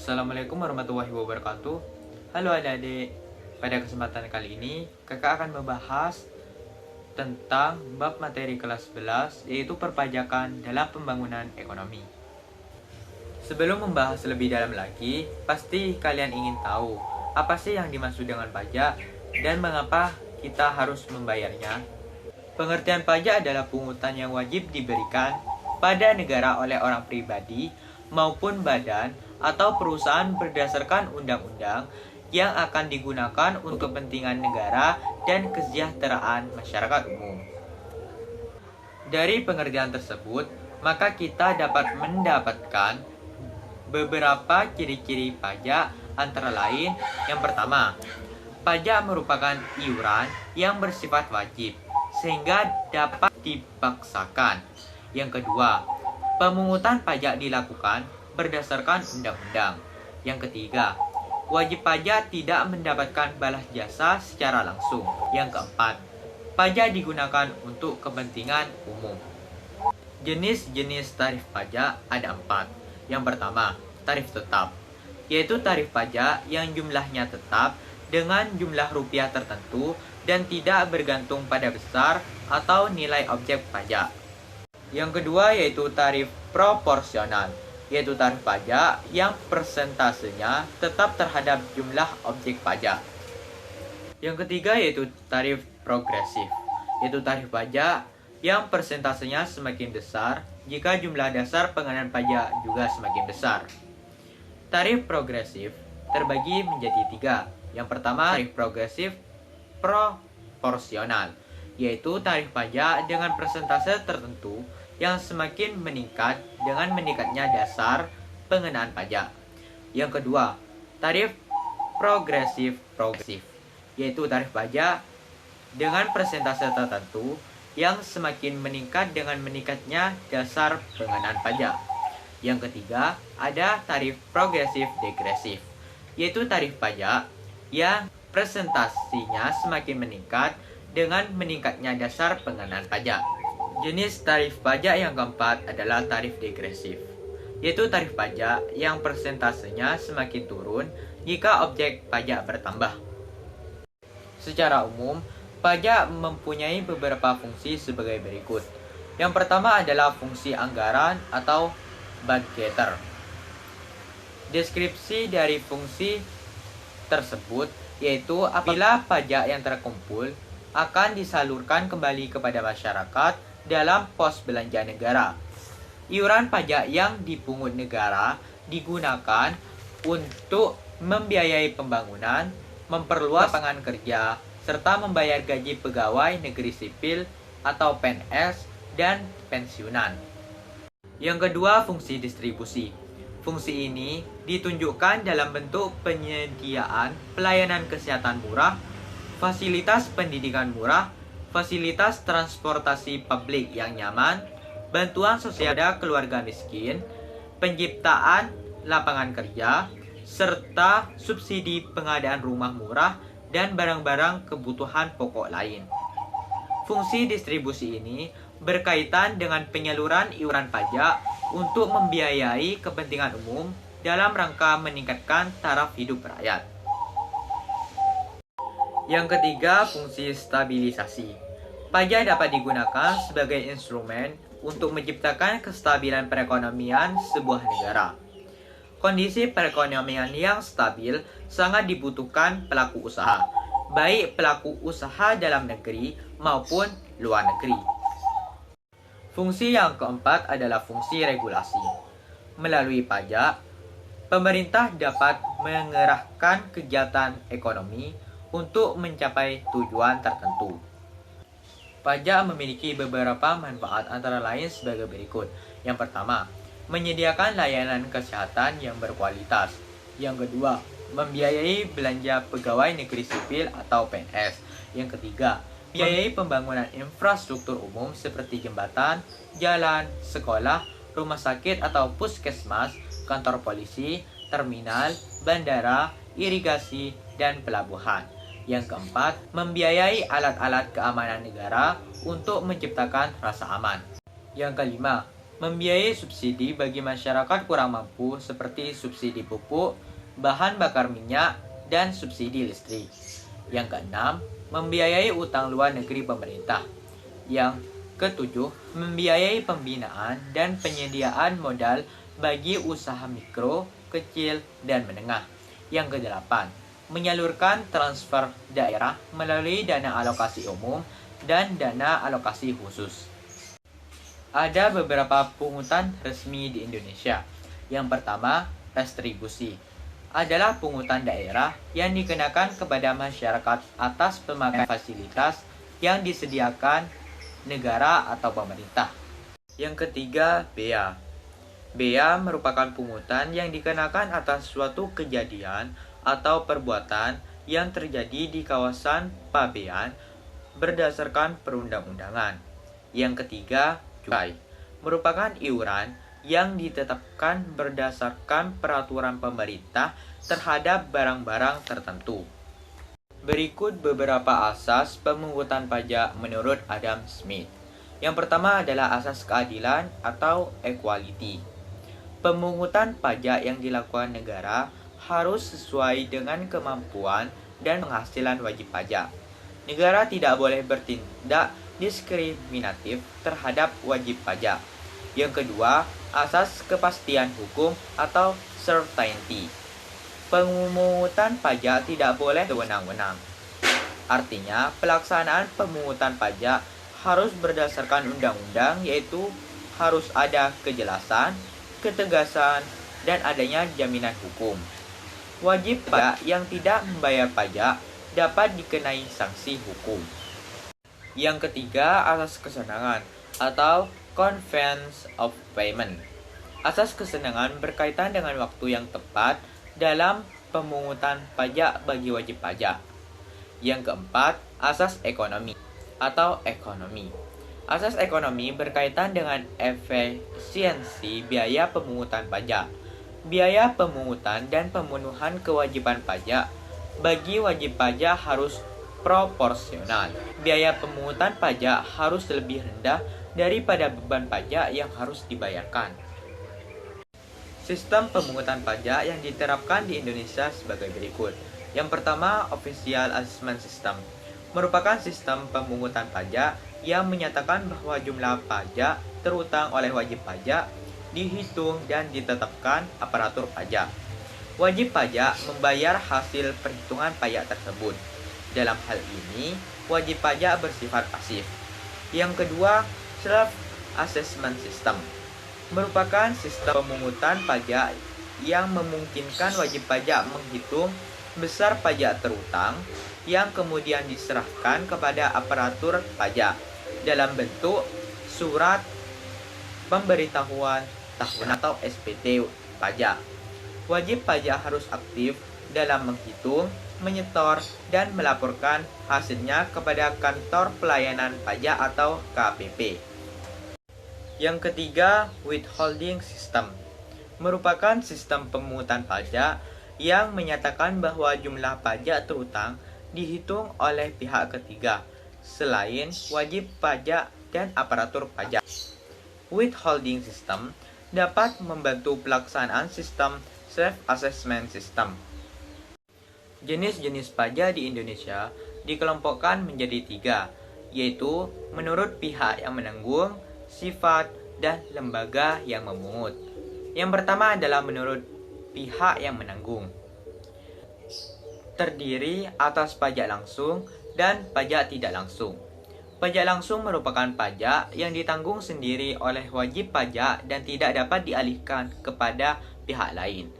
Assalamualaikum warahmatullahi wabarakatuh. Halo adik-adik, pada kesempatan kali ini kakak akan membahas tentang bab materi kelas 11, yaitu perpajakan dalam pembangunan ekonomi. Sebelum membahas lebih dalam lagi, pasti kalian ingin tahu apa sih yang dimaksud dengan pajak dan mengapa kita harus membayarnya. Pengertian pajak adalah pungutan yang wajib diberikan pada negara oleh orang pribadi maupun badan atau perusahaan berdasarkan undang-undang yang akan digunakan untuk kepentingan negara dan kesejahteraan masyarakat umum. Dari pengertian tersebut, maka kita dapat mendapatkan beberapa ciri-ciri pajak, antara lain yang pertama, pajak merupakan iuran yang bersifat wajib sehingga dapat dipaksakan. Yang kedua, pemungutan pajak dilakukan berdasarkan undang-undang. Yang ketiga, wajib pajak tidak mendapatkan balas jasa secara langsung. Yang keempat, pajak digunakan untuk kepentingan umum. Jenis-jenis tarif pajak ada 4. Yang pertama, tarif tetap, yaitu tarif pajak yang jumlahnya tetap dengan jumlah rupiah tertentu dan tidak bergantung pada besar atau nilai objek pajak. Yang kedua yaitu tarif proporsional, yaitu tarif pajak yang persentasenya tetap terhadap jumlah objek pajak. Yang ketiga yaitu tarif progresif, yaitu tarif pajak yang persentasenya semakin besar jika jumlah dasar pengenaan pajak juga semakin besar. Tarif progresif terbagi menjadi 3. Yang pertama, tarif progresif proporsional, yaitu tarif pajak dengan persentase tertentu yang semakin meningkat dengan meningkatnya dasar pengenaan pajak. Yang kedua, tarif progresif, yaitu tarif pajak dengan persentase tertentu yang semakin meningkat dengan meningkatnya dasar pengenaan pajak. Yang ketiga, ada tarif progresif degresif, yaitu tarif pajak yang presentasinya semakin meningkat dengan meningkatnya dasar pengenaan pajak. Jenis tarif pajak yang keempat adalah tarif degresif, yaitu tarif pajak yang persentasenya semakin turun jika objek pajak bertambah. Secara umum, pajak mempunyai beberapa fungsi sebagai berikut. Yang pertama adalah fungsi anggaran atau budgeter. Deskripsi dari fungsi tersebut yaitu apabila pajak yang terkumpul akan disalurkan kembali kepada masyarakat dalam pos belanja negara. Iuran pajak yang dipungut negara digunakan untuk membiayai pembangunan, memperluas lapangan kerja, serta membayar gaji pegawai negeri sipil atau PNS dan pensiunan. Yang kedua, fungsi distribusi. Fungsi ini ditunjukkan dalam bentuk penyediaan pelayanan kesehatan murah, fasilitas pendidikan murah, fasilitas transportasi publik yang nyaman, bantuan sosial pada keluarga miskin, penciptaan lapangan kerja, serta subsidi pengadaan rumah murah dan barang-barang kebutuhan pokok lain. Fungsi distribusi ini berkaitan dengan penyaluran iuran pajak untuk membiayai kepentingan umum dalam rangka meningkatkan taraf hidup rakyat. Yang ketiga, fungsi stabilisasi. Pajak dapat digunakan sebagai instrumen untuk menciptakan kestabilan perekonomian sebuah negara. Kondisi perekonomian yang stabil sangat dibutuhkan pelaku usaha, baik pelaku usaha dalam negeri maupun luar negeri. Fungsi yang keempat adalah fungsi regulasi. Melalui pajak, pemerintah dapat mengerahkan kegiatan ekonomi untuk mencapai tujuan tertentu. Pajak memiliki beberapa manfaat antara lain sebagai berikut. Yang pertama, menyediakan layanan kesehatan yang berkualitas. Yang kedua, membiayai belanja pegawai negeri sipil atau PNS. Yang ketiga, membiayai pembangunan infrastruktur umum seperti jembatan, jalan, sekolah, rumah sakit atau puskesmas, kantor polisi, terminal, bandara, irigasi, dan pelabuhan. Yang keempat, membiayai alat-alat keamanan negara untuk menciptakan rasa aman. Yang kelima, Membiayai subsidi bagi masyarakat kurang mampu seperti subsidi pupuk, bahan bakar minyak, dan subsidi listrik. Yang keenam, membiayai utang luar negeri pemerintah. Yang ketujuh, membiayai pembinaan dan penyediaan modal bagi usaha mikro, kecil, dan menengah. Yang kedelapan, menyalurkan transfer daerah melalui dana alokasi umum dan dana alokasi khusus. Ada beberapa pungutan resmi di Indonesia. Yang pertama, retribusi adalah pungutan daerah yang dikenakan kepada masyarakat atas pemakaian fasilitas yang disediakan negara atau pemerintah. Yang ketiga, bea. Bea merupakan pungutan yang dikenakan atas suatu kejadian atau perbuatan yang terjadi di kawasan pabean berdasarkan perundang-undangan. Yang ketiga, cukai merupakan iuran yang ditetapkan berdasarkan peraturan pemerintah terhadap barang-barang tertentu. Berikut beberapa asas pemungutan pajak menurut Adam Smith. Yang pertama adalah asas keadilan atau equality. Pemungutan pajak yang dilakukan negara harus sesuai dengan kemampuan dan penghasilan wajib pajak. Negara tidak boleh bertindak diskriminatif terhadap wajib pajak. Yang kedua, asas kepastian hukum atau certainty. Pemungutan pajak tidak boleh sewenang-wenang. Artinya, pelaksanaan pemungutan pajak harus berdasarkan undang-undang, yaitu harus ada kejelasan, ketegasan, dan adanya jaminan hukum. Wajib pajak yang tidak membayar pajak dapat dikenai sanksi hukum. Yang ketiga, asas kesenangan atau convenience of payment. Asas kesenangan berkaitan dengan waktu yang tepat dalam pemungutan pajak bagi wajib pajak. Yang keempat, asas ekonomi atau ekonomi. Asas ekonomi berkaitan dengan efisiensi biaya pemungutan pajak. Biaya pemungutan dan pemenuhan kewajiban pajak bagi wajib pajak harus proporsional. Biaya pemungutan pajak harus lebih rendah daripada beban pajak yang harus dibayarkan. Sistem pemungutan pajak yang diterapkan di Indonesia sebagai berikut. Yang pertama, Official Assessment System merupakan sistem pemungutan pajak yang menyatakan bahwa jumlah pajak terutang oleh wajib pajak dihitung dan ditetapkan aparatur pajak. Wajib pajak membayar hasil perhitungan pajak tersebut. Dalam hal ini, wajib pajak bersifat pasif. Yang kedua, Self-Assessment System merupakan sistem pemungutan pajak yang memungkinkan wajib pajak menghitung besar pajak terutang yang kemudian diserahkan kepada aparatur pajak dalam bentuk surat pemberitahuan tahunan atau SPT pajak. Wajib pajak harus aktif dalam menghitung, menyetor, dan melaporkan hasilnya kepada kantor pelayanan pajak atau KPP. Yang ketiga, Withholding System merupakan sistem pemungutan pajak yang menyatakan bahwa jumlah pajak terutang dihitung oleh pihak ketiga selain wajib pajak dan aparatur pajak. Withholding System dapat membantu pelaksanaan sistem Self-Assessment System. Jenis-jenis pajak di Indonesia dikelompokkan menjadi 3, yaitu menurut pihak yang menanggung, sifat, dan lembaga yang memungut. Yang pertama adalah menurut pihak yang menanggung. Terdiri atas pajak langsung dan pajak tidak langsung. Pajak langsung merupakan pajak yang ditanggung sendiri oleh wajib pajak dan tidak dapat dialihkan kepada pihak lain.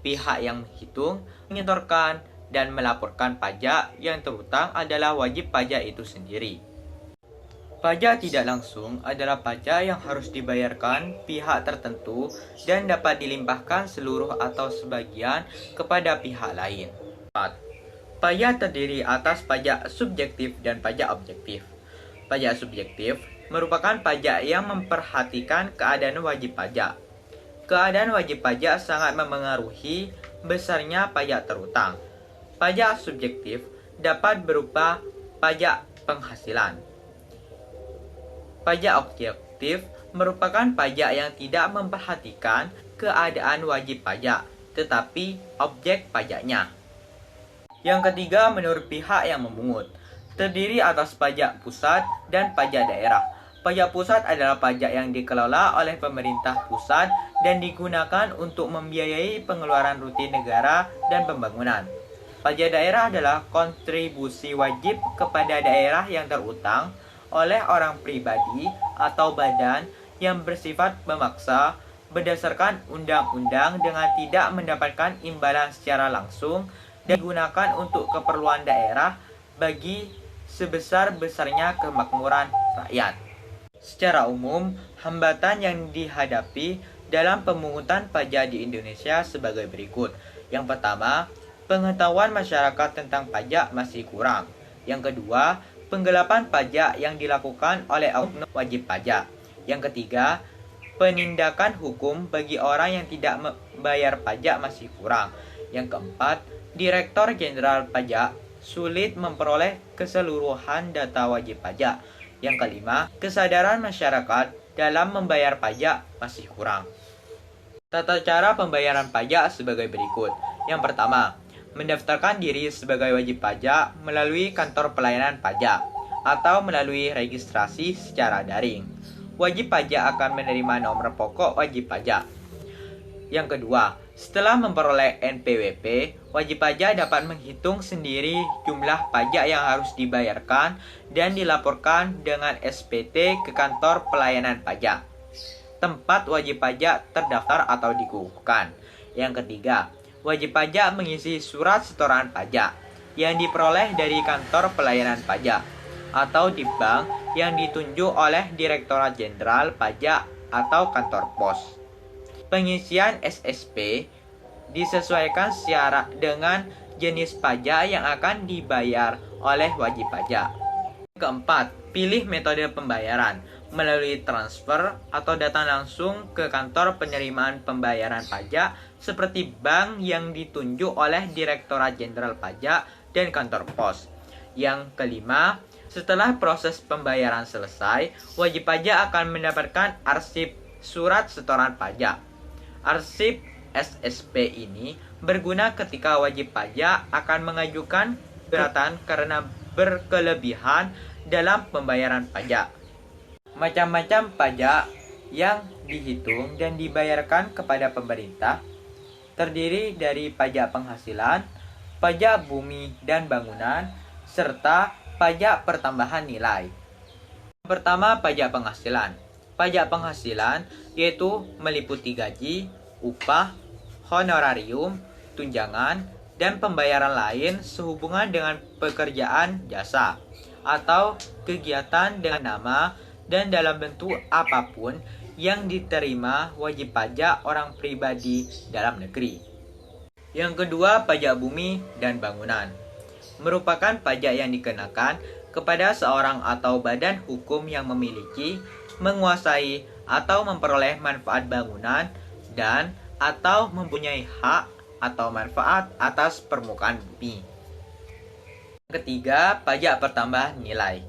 Pihak yang menghitung, menyetorkan, dan melaporkan pajak yang terutang adalah wajib pajak itu sendiri. Pajak tidak langsung adalah pajak yang harus dibayarkan pihak tertentu dan dapat dilimpahkan seluruh atau sebagian kepada pihak lain. 4. Pajak terdiri atas pajak subjektif dan pajak objektif. Pajak subjektif merupakan pajak yang memperhatikan keadaan wajib pajak. Keadaan wajib pajak sangat memengaruhi besarnya pajak terutang. Pajak subjektif dapat berupa pajak penghasilan, Pajak objektif merupakan pajak yang tidak memperhatikan keadaan wajib pajak, tetapi objek pajaknya. Yang ketiga, menurut pihak yang memungut, terdiri atas pajak pusat dan pajak daerah. Pajak pusat adalah pajak yang dikelola oleh pemerintah pusat dan digunakan untuk membiayai pengeluaran rutin negara dan pembangunan. Pajak daerah adalah kontribusi wajib kepada daerah yang terutang oleh orang pribadi atau badan yang bersifat memaksa berdasarkan undang-undang dengan tidak mendapatkan imbalan secara langsung dan digunakan untuk keperluan daerah bagi sebesar-besarnya kemakmuran rakyat. Secara umum, hambatan yang dihadapi dalam pemungutan pajak di Indonesia sebagai berikut. Yang pertama, pengetahuan masyarakat tentang pajak masih kurang. Yang kedua, penggelapan pajak yang dilakukan oleh oknum wajib pajak. Yang ketiga, penindakan hukum bagi orang yang tidak membayar pajak masih kurang. Yang keempat, Direktur Jenderal Pajak sulit memperoleh keseluruhan data wajib pajak. Yang kelima, kesadaran masyarakat dalam membayar pajak masih kurang. Tata cara pembayaran pajak sebagai berikut. Yang pertama, mendaftarkan diri sebagai wajib pajak melalui kantor pelayanan pajak atau melalui registrasi secara daring. Wajib pajak akan menerima nomor pokok wajib pajak. Yang kedua, setelah memperoleh NPWP, wajib pajak dapat menghitung sendiri jumlah pajak yang harus dibayarkan dan dilaporkan dengan SPT ke kantor pelayanan pajak, tempat wajib pajak terdaftar atau dikukuhkan. Yang ketiga, wajib pajak mengisi surat setoran pajak yang diperoleh dari kantor pelayanan pajak atau di bank yang ditunjuk oleh Direktorat Jenderal Pajak atau kantor pos. Pengisian SSP disesuaikan secara dengan jenis pajak yang akan dibayar oleh wajib pajak. Keempat, pilih metode pembayaran melalui transfer atau datang langsung ke kantor penerimaan pembayaran pajak seperti bank yang ditunjuk oleh Direktorat Jenderal Pajak dan kantor pos. Yang kelima, setelah proses pembayaran selesai, wajib pajak akan mendapatkan arsip surat setoran pajak. Arsip SSP ini berguna ketika wajib pajak akan mengajukan keberatan karena berkelebihan dalam pembayaran pajak. Macam-macam pajak yang dihitung dan dibayarkan kepada pemerintah terdiri dari pajak penghasilan, pajak bumi dan bangunan, serta pajak pertambahan nilai. Pertama, pajak penghasilan. Pajak penghasilan yaitu meliputi gaji, upah, honorarium, tunjangan, dan pembayaran lain sehubungan dengan pekerjaan jasa atau kegiatan dengan nama dan dalam bentuk apapun yang diterima wajib pajak orang pribadi dalam negeri. Yang kedua, pajak bumi dan bangunan. Merupakan pajak yang dikenakan kepada seorang atau badan hukum yang memiliki, menguasai, atau memperoleh manfaat bangunan dan atau mempunyai hak atau manfaat atas permukaan bumi. Ketiga, pajak pertambahan nilai.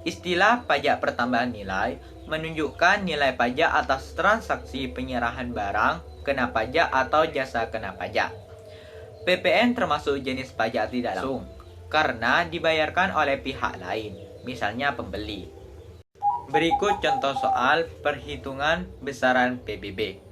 Istilah pajak pertambahan nilai menunjukkan nilai pajak atas transaksi penyerahan barang kena pajak atau jasa kena pajak. PPN termasuk jenis pajak tidak langsung karena dibayarkan oleh pihak lain, misalnya pembeli. Berikut contoh soal perhitungan besaran PBB.